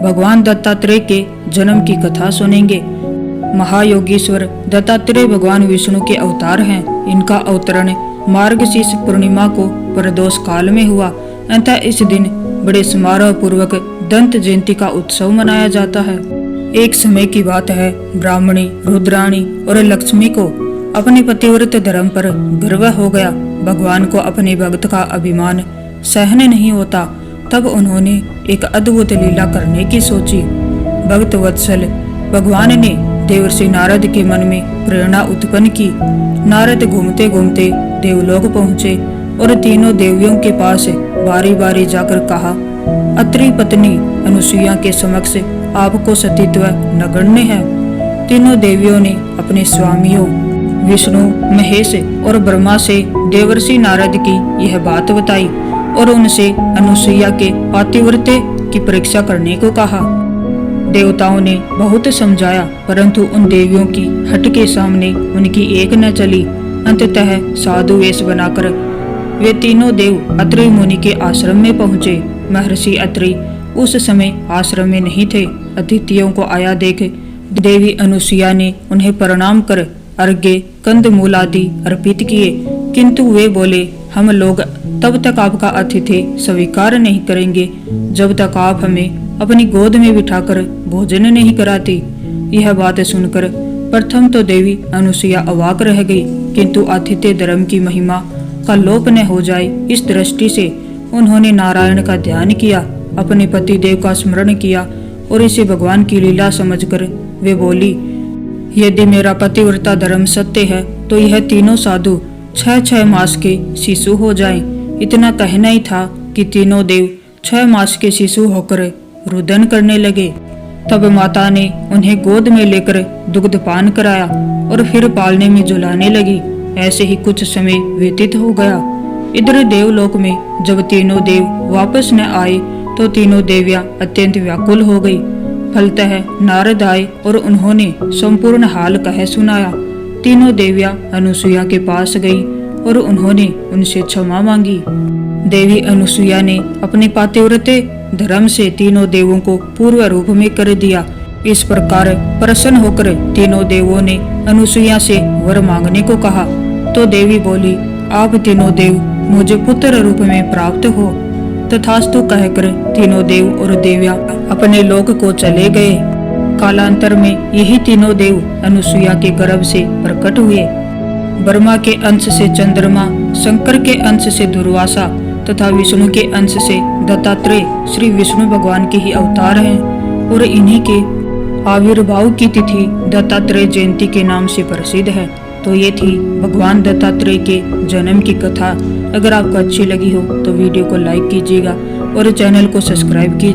भगवान दत्तात्रेय के जन्म की कथा सुनेंगे। महायोगीश्वर दत्तात्रेय भगवान विष्णु के अवतार हैं। इनका अवतरण मार्गशीर्ष पूर्णिमा को प्रदोष काल में हुआ, अतः इस दिन बड़े समारोह पूर्वक दंत जयंती का उत्सव मनाया जाता है। एक समय की बात है, ब्राह्मणी, रुद्राणी और लक्ष्मी को अपने पतिव्रत धर्म पर गर्व हो गया। भगवान को अपने भक्त का अभिमान सहन नहीं होता। तब उन्होंने एक अद्भुत लीला करने की सोची। भक्त वत्सल भगवान ने देवर्षि नारद के मन में प्रेरणा उत्पन्न की। नारद घूमते घूमते देवलोक पहुँचे और तीनों देवियों के पास बारी बारी जाकर कहा, अत्रि पत्नी अनुसुईया के समक्ष आपको सतीत्व नगण्य है। तीनों देवियों ने अपने स्वामियों विष्णु, महेश और ब्रह्मा से देवर्षि नारद की यह बात बताई और उनसे अनुसुईया के पातिव्रत्य की परीक्षा करने को कहा। देवताओं ने बहुत समझाया, परंतु उन देवियों की हट के सामने उनकी एक न चली। अंततः साधु वेश बनाकर वे तीनों देव अत्रि मुनि के आश्रम में पहुँचे। महर्षि अत्रि उस समय आश्रम में नहीं थे। अतिथियों को आया देख देवी अनुसुईया ने उन्हें प्रणाम कर अर्घ्य, कंदमूल आदि अर्पित किए, किंतु वे बोले, हम लोग तब तक आपका अतिथि स्वीकार नहीं करेंगे जब तक आप हमें अपनी गोद में बिठाकर भोजन नहीं कराती। यह बात सुनकर प्रथम तो देवी अनुसुईया अवाक रह गई, किंतु आतिथ्य धर्म की महिमा का लोप न हो जाए इस दृष्टि से उन्होंने नारायण का ध्यान किया, अपने पति देव का स्मरण किया और इसे भगवान की लीला समझकर वे बोली, यदि मेरा पतिव्रता धर्म सत्य है तो यह तीनों साधु 6 मास के शिशु हो जाएं। इतना कहना ही था कि तीनों देव 6 मास के शिशु होकर रुदन करने लगे। तब माता ने उन्हें गोद में लेकर दुग्ध पान कराया और फिर पालने में झुलाने लगी। ऐसे ही कुछ समय व्यतीत हो गया। इधर देवलोक में जब तीनों देव वापस न आए तो तीनों देवियां अत्यंत व्याकुल हो गई। फलतः नारद आए और उन्होंने संपूर्ण हाल कह सुनाया। तीनों देवियां अनुसुईया के पास गई और उन्होंने उनसे क्षमा मांगी। देवी अनुसुईया ने अपने पातिव्रत्य धर्म से तीनों देवों को पूर्व रूप में कर दिया। इस प्रकार प्रसन्न होकर तीनों देवों ने अनुसुईया से वर मांगने को कहा तो देवी बोली, आप तीनों देव मुझे पुत्र रूप में प्राप्त हो। तथास्तु कहकर तीनों देव और देवियां अपने लोक को चले गए। कालांतर में यही तीनों देव अनुसुईया के गर्भ से प्रकट हुए। ब्रह्मा के अंश से चंद्रमा, शंकर के अंश से दुर्वासा तथा विष्णु के अंश से दत्तात्रेय श्री विष्णु भगवान के ही अवतार हैं और इन्हीं के आविर्भाव की तिथि दत्तात्रेय जयंती के नाम से प्रसिद्ध है। तो ये थी भगवान दत्तात्रेय के जन्म की कथा। अगर आपको अच्छी लगी हो तो वीडियो को लाइक कीजिएगा और चैनल को सब्सक्राइब कीजिए।